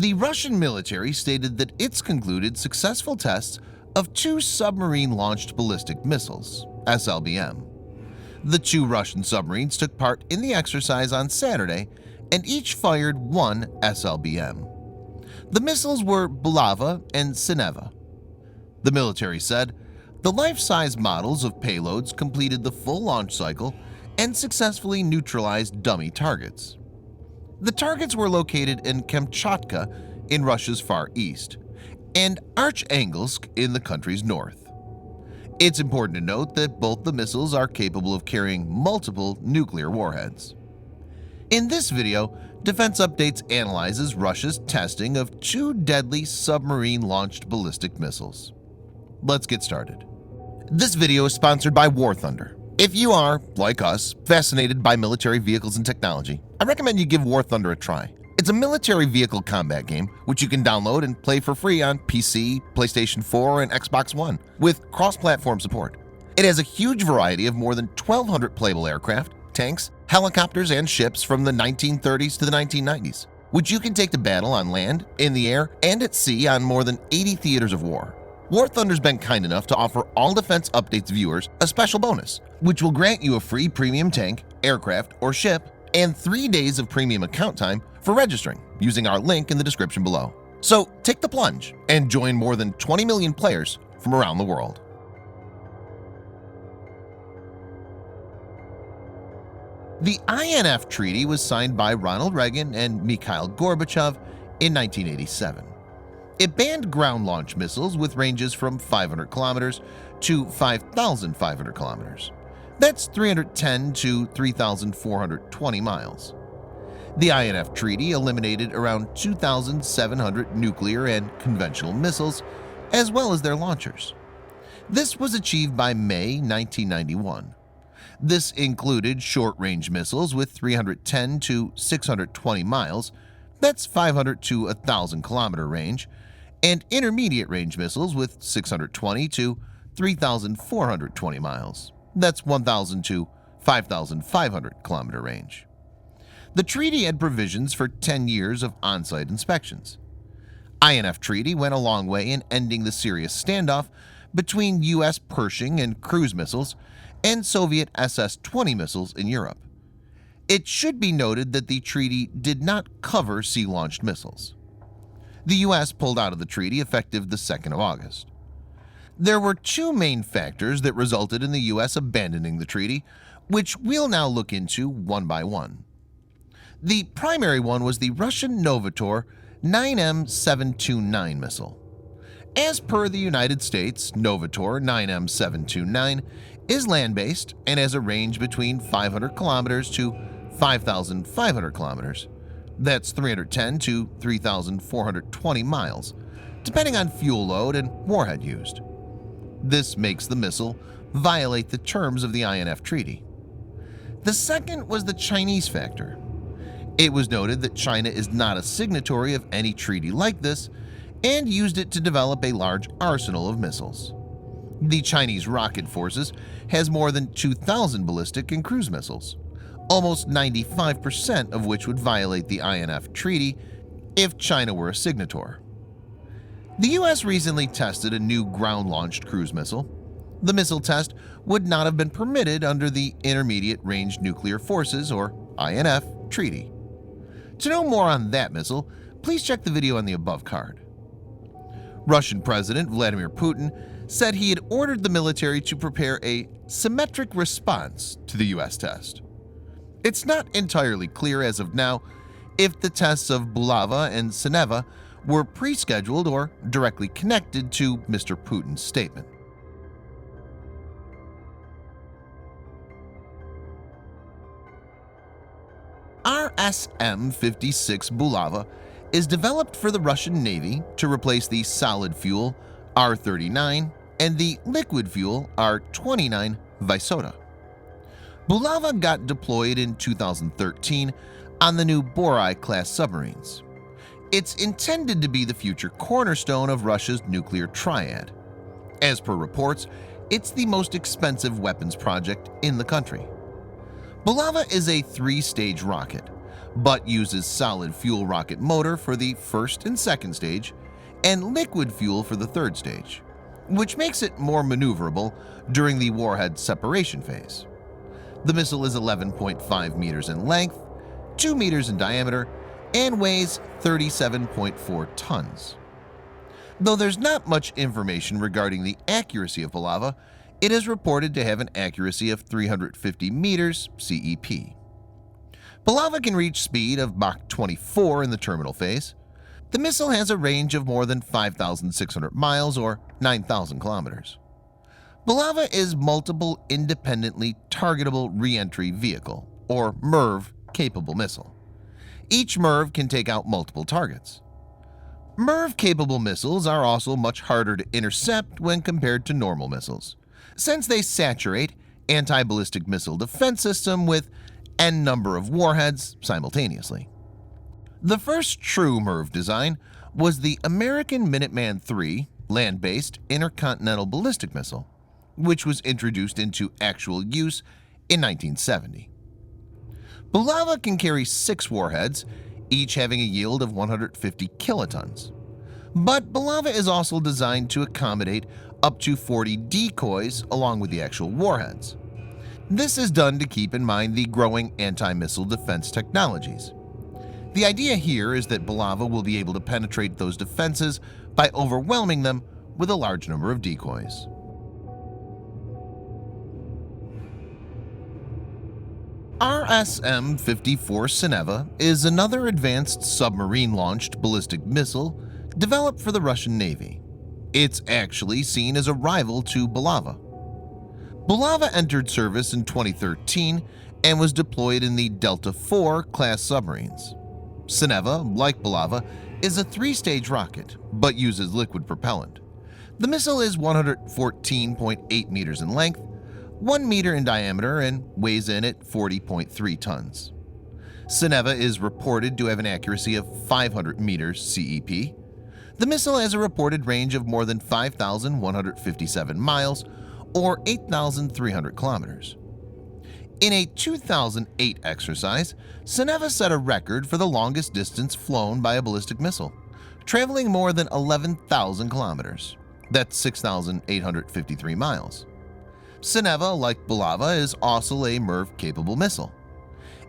The Russian military stated that it's concluded successful tests of 2 Submarine Launched Ballistic Missiles, SLBM. The 2 Russian submarines took part in the exercise on Saturday and each fired 1 SLBM. The missiles were Bulava and Sineva. The military said the life-size models of payloads completed the full launch cycle and successfully neutralized dummy targets. The targets were located in Kamchatka in Russia's far east and Archangelsk in the country's north. It's important to note that both the missiles are capable of carrying multiple nuclear warheads. In this video, Defense Updates analyzes Russia's testing of 2 deadly submarine-launched ballistic missiles. Let's get started. This video is sponsored by War Thunder. If you are, like us, fascinated by military vehicles and technology, I recommend you give War Thunder a try. It's a military vehicle combat game which you can download and play for free on PC, PlayStation 4, and Xbox One with cross-platform support. It has a huge variety of more than 1,200 playable aircraft, tanks, helicopters, and ships from the 1930s to the 1990s, which you can take to battle on land, in the air, and at sea on more than 80 theaters of war. War Thunder's been kind enough to offer all Defense Updates viewers a special bonus, which will grant you a free premium tank, aircraft, or ship, and 3 days of premium account time for registering using our link in the description below. So take the plunge and join more than 20 million players from around the world. The INF Treaty was signed by Ronald Reagan and Mikhail Gorbachev in 1987. It banned ground launch missiles with ranges from 500 kilometers to 5,500 kilometers. That's 310 to 3,420 miles. The INF Treaty eliminated around 2,700 nuclear and conventional missiles, as well as their launchers. This was achieved by May 1991. This included short-range missiles with 310 to 620 miles, that's 500 to 1,000 kilometer range, and intermediate-range missiles with 620 to 3,420 miles, that's 1,000 to 5,500 kilometer range. The treaty had provisions for 10 years of on-site inspections. INF Treaty went a long way in ending the serious standoff between U.S. Pershing and cruise missiles and Soviet SS-20 missiles in Europe. It should be noted that the treaty did not cover sea-launched missiles. The U.S. pulled out of the treaty effective the 2nd of August. There were 2 main factors that resulted in the U.S. abandoning the treaty, which we'll now look into one by one. The primary one was the Russian Novator 9M729 missile. As per the United States, Novator 9M729 is land-based and has a range between 500 kilometers to 5,500 kilometers. That's 310 to 3,420 miles, depending on fuel load and warhead used. This makes the missile violate the terms of the INF Treaty. The second was the Chinese factor. It was noted that China is not a signatory of any treaty like this and used it to develop a large arsenal of missiles. The Chinese rocket forces has more than 2,000 ballistic and cruise missiles, almost 95% of which would violate the INF Treaty if China were a signator. The U.S. recently tested a new ground-launched cruise missile. The missile test would not have been permitted under the Intermediate Range Nuclear Forces, or INF, Treaty. To know more on that missile, please check the video on the above card. Russian President Vladimir Putin said he had ordered the military to prepare a symmetric response to the U.S. test. It's not entirely clear as of now if the tests of Bulava and Sineva were pre-scheduled or directly connected to Mr. Putin's statement. RSM-56 Bulava is developed for the Russian Navy to replace the solid fuel R-39 and the liquid fuel R-29 Vysota. Bulava got deployed in 2013 on the new Borai-class submarines. It's intended to be the future cornerstone of Russia's nuclear triad. As per reports, it's the most expensive weapons project in the country. Bulava is a 3-stage rocket, but uses solid fuel rocket motor for the first and second stage and liquid fuel for the third stage, which makes it more maneuverable during the warhead separation phase. The missile is 11.5 meters in length, 2 meters in diameter, and weighs 37.4 tons. Though there's not much information regarding the accuracy of Bulava, it is reported to have an accuracy of 350 meters CEP. Bulava can reach speed of Mach 24 in the terminal phase. The missile has a range of more than 5,600 miles or 9,000 kilometers. Bulava is Multiple Independently Targetable Reentry Vehicle, or MIRV, capable missile. Each MIRV can take out multiple targets. MIRV-capable missiles are also much harder to intercept when compared to normal missiles, since they saturate anti-ballistic missile defense system with n number of warheads simultaneously. The first true MIRV design was the American Minuteman III land-based intercontinental ballistic missile, which was introduced into actual use in 1970. Bulava can carry 6 warheads, each having a yield of 150 kilotons. But Bulava is also designed to accommodate up to 40 decoys along with the actual warheads. This is done to keep in mind the growing anti-missile defense technologies. The idea here is that Bulava will be able to penetrate those defenses by overwhelming them with a large number of decoys. RSM-54 Sineva is another advanced submarine-launched ballistic missile developed for the Russian Navy. It's actually seen as a rival to Bulava. Bulava entered service in 2013 and was deployed in the Delta IV class submarines. Sineva, like Bulava, is a 3-stage rocket but uses liquid propellant. The missile is 114.8 meters in length, 1 meter in diameter, and weighs in at 40.3 tons. Sineva is reported to have an accuracy of 500 meters CEP. The missile has a reported range of more than 5,157 miles or 8,300 kilometers. In a 2008 exercise, Sineva set a record for the longest distance flown by a ballistic missile, traveling more than 11,000 kilometers. That's 6,853 miles. Sineva, like Bulava, is also a MIRV-capable missile.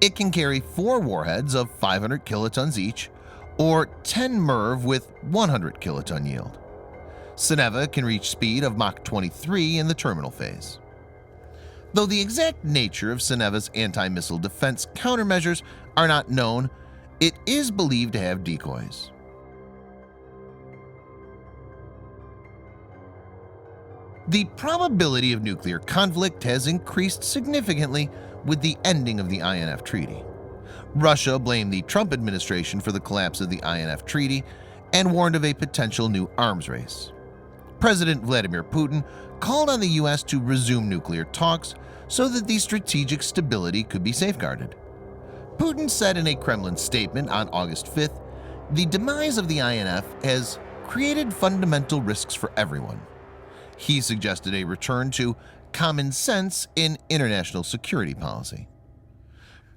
It can carry 4 warheads of 500 kilotons each, or 10 MIRV with 100 kiloton yield. Sineva can reach speed of Mach 23 in the terminal phase. Though the exact nature of Sineva's anti-missile defense countermeasures are not known, it is believed to have decoys. The probability of nuclear conflict has increased significantly with the ending of the INF Treaty. Russia blamed the Trump administration for the collapse of the INF Treaty and warned of a potential new arms race. President Vladimir Putin called on the U.S. to resume nuclear talks so that the strategic stability could be safeguarded. Putin said in a Kremlin statement on August 5th, "The demise of the INF has created fundamental risks for everyone." He suggested a return to common sense in international security policy.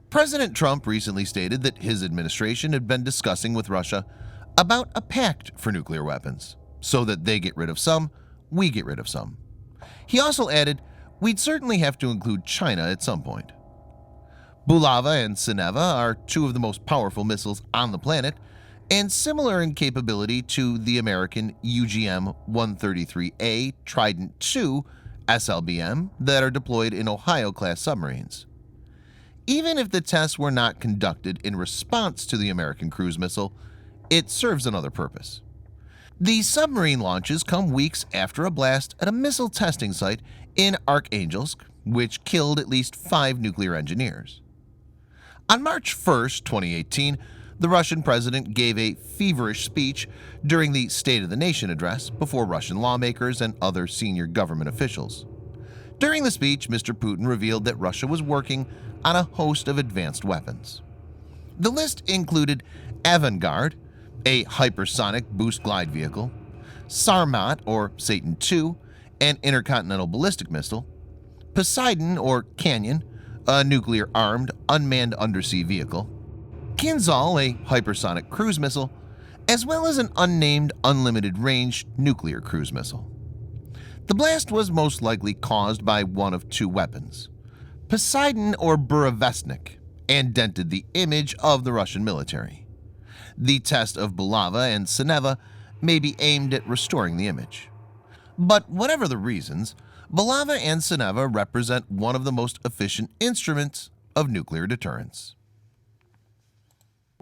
President Trump recently stated that his administration had been discussing with Russia about a pact for nuclear weapons, so that they get rid of some, we get rid of some. He also added, "We'd certainly have to include China at some point." Bulava and Sineva are 2 of the most powerful missiles on the planet and similar in capability to the American UGM-133A Trident II SLBM that are deployed in Ohio-class submarines. Even if the tests were not conducted in response to the American cruise missile, it serves another purpose. The submarine launches come weeks after a blast at a missile testing site in Archangelsk, which killed at least 5 nuclear engineers. On March 1st, 2018, the Russian president gave a feverish speech during the State of the Nation address before Russian lawmakers and other senior government officials. During the speech, Mr. Putin revealed that Russia was working on a host of advanced weapons. The list included Avangard, a hypersonic boost glide vehicle, Sarmat or Satan II, an intercontinental ballistic missile, Poseidon or Canyon, a nuclear-armed unmanned undersea vehicle, Kinzhal, a hypersonic cruise missile, as well as an unnamed unlimited-range nuclear cruise missile. The blast was most likely caused by one of two weapons, Poseidon or Burevestnik, and dented the image of the Russian military. The test of Bulava and Sineva may be aimed at restoring the image. But whatever the reasons, Bulava and Sineva represent one of the most efficient instruments of nuclear deterrence.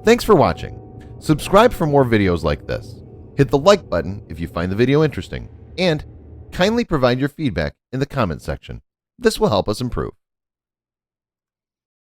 Thanks for watching. Subscribe for more videos like this. Hit the like button if you find the video interesting, and kindly provide your feedback in the comment section. This will help us improve.